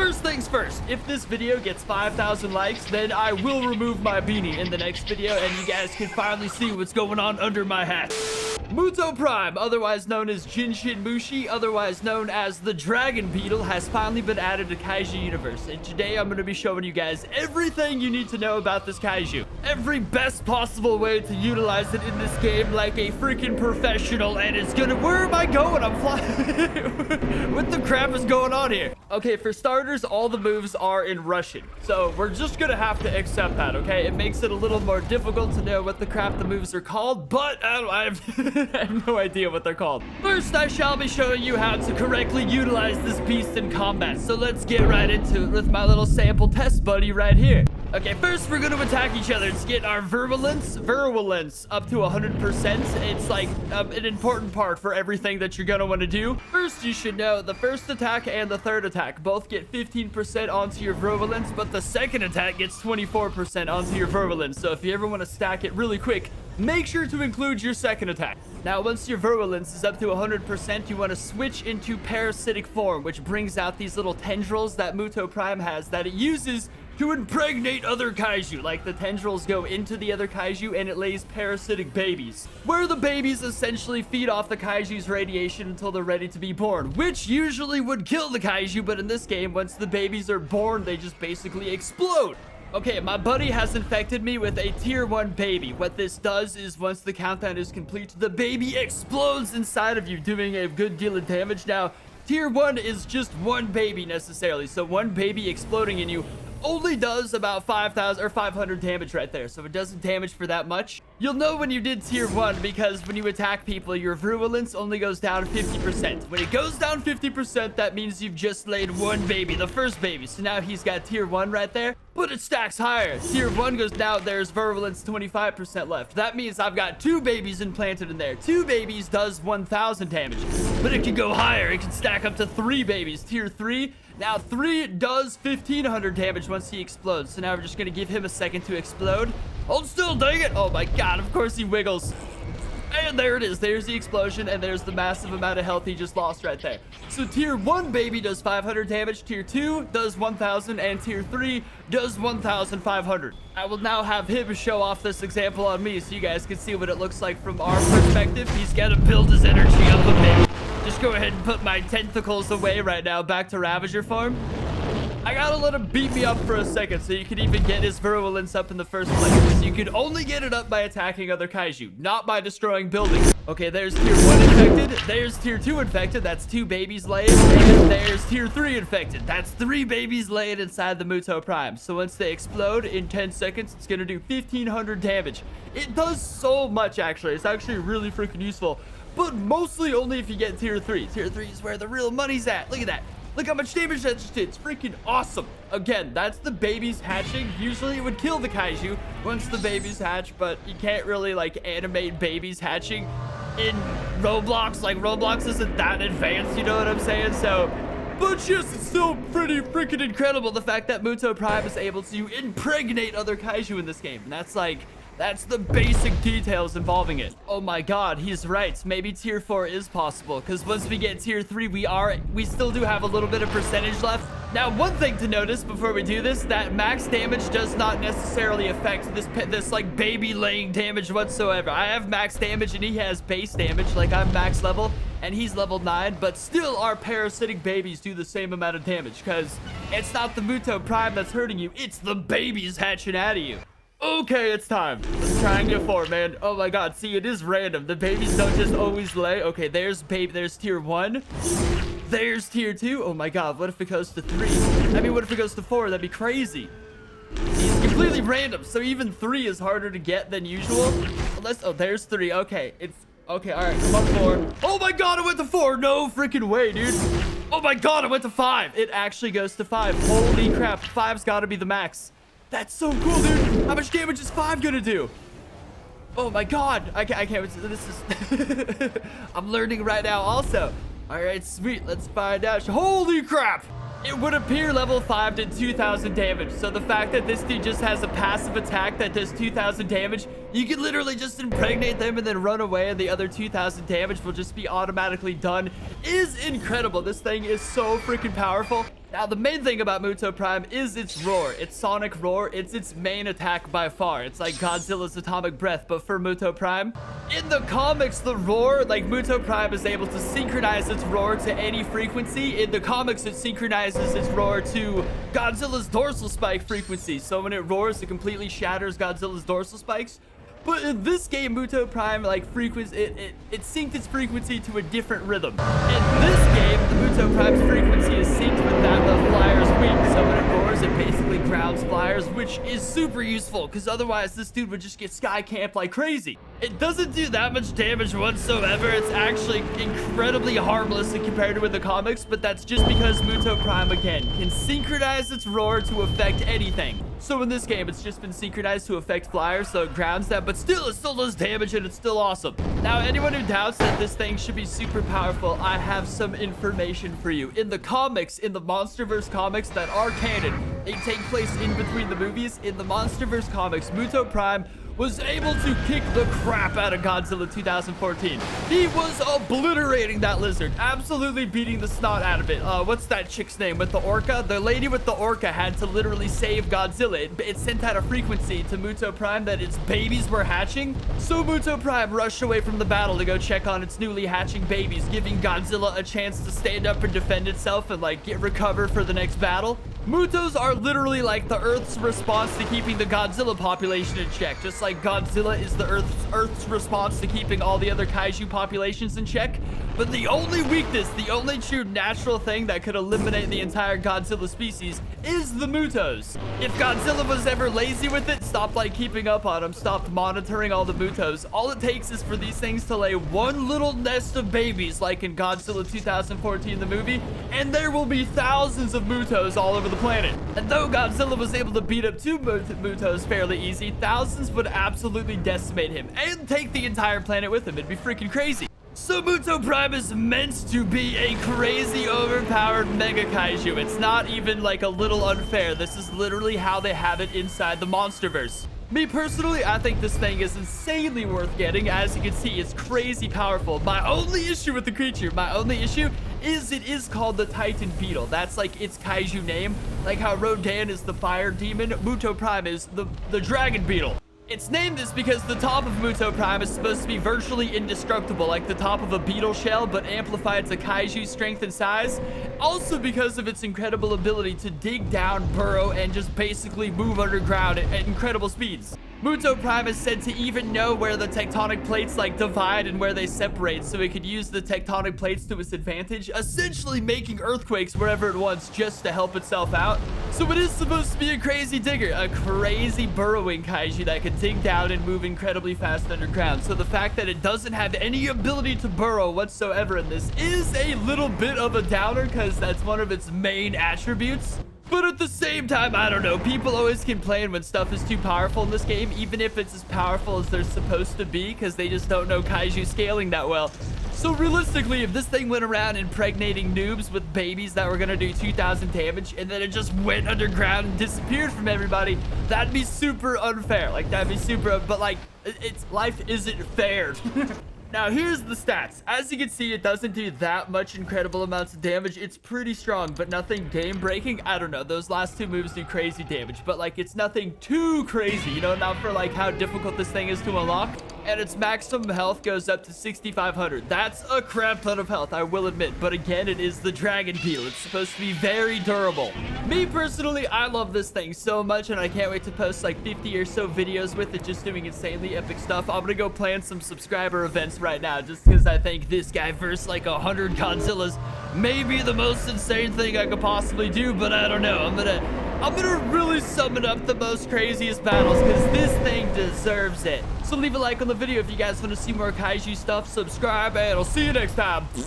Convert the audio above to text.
First things first, if this video gets 5,000 likes, then I will remove my beanie in the next video, and you guys can finally see what's going on under my hat. Muto Prime, otherwise known as Jinshin Mushi, otherwise known as the Dragon Beetle, has finally been added to Kaiju universe, and today I'm going to be showing you guys everything you need to know about this Kaiju. Every best possible way to utilize it in this game like a freaking professional, and it's gonna... Where am I going? I'm flying. What the crap is going on here? Okay, for starters, all the moves are in Russian, so we're just gonna have to accept that, okay? It makes it a little more difficult to know what the crap the moves are called, but I have no idea what they're called. First, I shall be showing you how to correctly utilize this beast in combat, so let's get right into it with my little sample test buddy right here. Okay, first we're going to attack each other to get our virulence up to 100%. It's like an important part for everything that you're going to want to do. First, you should know the first attack and the third attack both get 15% onto your virulence, but the second attack gets 24% onto your virulence. So if you ever want to stack it really quick, make sure to include your second attack. Now, once your virulence is up to 100%, you want to switch into parasitic form, which brings out these little tendrils that Muto Prime has that it uses to impregnate other Kaiju. Like, the tendrils go into the other Kaiju and it lays parasitic babies, where the babies essentially feed off the Kaiju's radiation until they're ready to be born, which usually would kill the Kaiju, but in this game, once the babies are born, they just basically explode. Okay, my buddy has infected me with a tier 1 baby. What this does is once the countdown is complete, the baby explodes inside of you, doing a good deal of damage. Now, tier 1 is just one baby necessarily, so one baby exploding in you only does about 5,000 or 500 damage right there, so it doesn't damage for that much. You'll know when you did tier 1 because when you attack people, your virulence only goes down 50%. When it goes down 50%, that means you've just laid one baby, the first baby. So now he's got tier 1 right there, but it stacks higher. Tier 1 goes down, there's virulence 25% left. That means I've got 2 babies implanted in there. 2 babies does 1,000 damage, but it can go higher. It can stack up to 3 babies. Tier 3, now 3 does 1,500 damage once he explodes. So now we're just gonna give him a second to explode. Hold still, dang it. Oh my god, of course he wiggles. And there it is. There's the explosion, and there's the massive amount of health he just lost right there. So tier 1 baby does 500 damage, tier 2 does 1,000, and tier 3 does 1,500. I will now have him show off this example on me so you guys can see what it looks like from our perspective. He's got to build his energy up a bit. Just go ahead and put my tentacles away right now, back to Ravager form. I gotta let him beat me up for a second so you can even get his virulence up in the first place. You can only get it up by attacking other Kaiju, not by destroying buildings. Okay, there's tier 1 infected. There's tier 2 infected. That's 2 babies laid. And there's tier 3 infected. That's 3 babies laid inside the Muto Prime. So once they explode in 10 seconds, it's gonna do 1,500 damage. It does so much, actually. It's actually really freaking useful, but mostly only if you get tier 3. Tier 3 is where the real money's at. Look at that. Look how much damage that just did. It's freaking awesome. Again, that's the babies hatching. Usually it would kill the Kaiju once the babies hatch, but you can't really like animate babies hatching in Roblox. Like, Roblox isn't that advanced, you know what I'm saying? So, but yes, it's still pretty freaking incredible the fact that Muto Prime is able to impregnate other Kaiju in this game. And that's the basic details involving it. Oh my god, he's right. Maybe tier 4 is possible, because once we get tier 3, we still do have a little bit of percentage left. Now, one thing to notice before we do this, that max damage does not necessarily affect this like baby laying damage whatsoever. I have max damage and he has base damage, like I'm max level and he's level 9, but still our parasitic babies do the same amount of damage, because it's not the Muto Prime that's hurting you, it's the babies hatching out of you. Okay, it's time. Let's try and get 4, man. Oh my god, see, it is random. The babies don't just always lay. Okay, there's tier 1. There's tier 2. Oh my god, what if it goes to 3? I mean, what if it goes to 4? That'd be crazy. It's completely random, so even 3 is harder to get than usual. Oh, there's 3. Okay, okay, all right, come on, 4. Oh my god, it went to 4. No freaking way, dude. Oh my god, it went to 5. It actually goes to 5. Holy crap, 5's gotta be the max. That's so cool, dude. How much damage is 5 gonna do? Oh my god. I can't. This is... I'm learning right now also. All right, sweet. Let's find out. Holy crap. It would appear level 5 did 2,000 damage. So the fact that this dude just has a passive attack that does 2,000 damage, you can literally just impregnate them and then run away, and the other 2,000 damage will just be automatically done, is incredible. This thing is so freaking powerful. Now, the main thing about Muto Prime is its roar. Its sonic roar. It's its main attack by far. It's like Godzilla's atomic breath, but for Muto Prime. In the comics, the roar, like Muto Prime is able to synchronize its roar to any frequency. In the comics, it synchronizes its roar to Godzilla's dorsal spike frequency. So when it roars, it completely shatters Godzilla's dorsal spikes. But in this game, Muto Prime, like, it synced its frequency to a different rhythm. In this game, the Muto Prime's frequency is synced with that of Flyer's wing. So when it roars, it basically grounds Flyers, which is super useful, because otherwise this dude would just get sky camped like crazy. It doesn't do that much damage whatsoever. It's actually incredibly harmless compared to in the comics, but that's just because Muto Prime, again, can synchronize its roar to affect anything. So in this game, it's just been synchronized to affect Flyers, so it grounds them, but still, it still does damage, and it's still awesome. Now, anyone who doubts that this thing should be super powerful, I have some information for you. In the comics, in the MonsterVerse comics that are canon, they take place in between the movies. In the MonsterVerse comics, Muto Prime was able to kick the crap out of Godzilla 2014. He was obliterating that lizard, absolutely beating the snot out of it. What's that chick's name with the orca? The lady with the orca had to literally save Godzilla. It sent out a frequency to Muto Prime that its babies were hatching. So Muto Prime rushed away from the battle to go check on its newly hatching babies, giving Godzilla a chance to stand up and defend itself and like recover for the next battle. Mutos are literally like the Earth's response to keeping the Godzilla population in check, just like Godzilla is the Earth's response to keeping all the other kaiju populations in check. But the only weakness, the only true natural thing that could eliminate the entire Godzilla species is the Mutos. If Godzilla was ever lazy with it, stopped like keeping up on them, stopped monitoring all the Mutos, all it takes is for these things to lay one little nest of babies like in Godzilla 2014 the movie, and there will be thousands of Mutos all over the planet. And though Godzilla was able to beat up 2 Mutos fairly easy, thousands would absolutely decimate him and take the entire planet with him. It'd be freaking crazy. So Muto Prime is meant to be a crazy overpowered mega kaiju. It's not even like a little unfair. This is literally how they have it inside the MonsterVerse. Me personally, I think this thing is insanely worth getting. As you can see, it's crazy powerful. My only issue with the creature, my only issue is it is called the Titan Beetle. That's like its kaiju name. Like how Rodan is the fire demon, Muto Prime is the dragon beetle. It's named this because the top of Muto Prime is supposed to be virtually indestructible, like the top of a beetle shell, but amplified to kaiju strength and size. Also because of its incredible ability to dig down, burrow, and just basically move underground at incredible speeds. Muto Prime is said to even know where the tectonic plates like divide and where they separate, so it could use the tectonic plates to its advantage, essentially making earthquakes wherever it wants just to help itself out. So it is supposed to be a crazy digger, a crazy burrowing kaiju that can dig down and move incredibly fast underground. So the fact that it doesn't have any ability to burrow whatsoever in this is a little bit of a downer, because that's one of its main attributes. But at the same time, I don't know, people always complain when stuff is too powerful in this game, even if it's as powerful as they're supposed to be, because they just don't know kaiju scaling that well. So realistically, if this thing went around impregnating noobs with babies that were gonna do 2,000 damage, and then it just went underground and disappeared from everybody, that'd be super unfair. Like, that'd be super, but like, life isn't fair. Now, here's the stats. As you can see, it doesn't do that much incredible amounts of damage. It's pretty strong, but nothing game-breaking. I don't know. Those last 2 moves do crazy damage, but, like, it's nothing too crazy, you know, not for, like, how difficult this thing is to unlock. And its maximum health goes up to 6,500. That's a crap ton of health, I will admit. But again, it is the Dragon Beetle. It's supposed to be very durable. Me, personally, I love this thing so much, and I can't wait to post, like, 50 or so videos with it, just doing insanely epic stuff. I'm gonna go plan some subscriber events right now, just because I think this guy versus like 100 Godzillas may be the most insane thing I could possibly do, but I don't know. I'm gonna really summon up the most craziest battles, because this thing deserves it. So leave a like on the video if you guys want to see more kaiju stuff, subscribe, and I'll see you next time.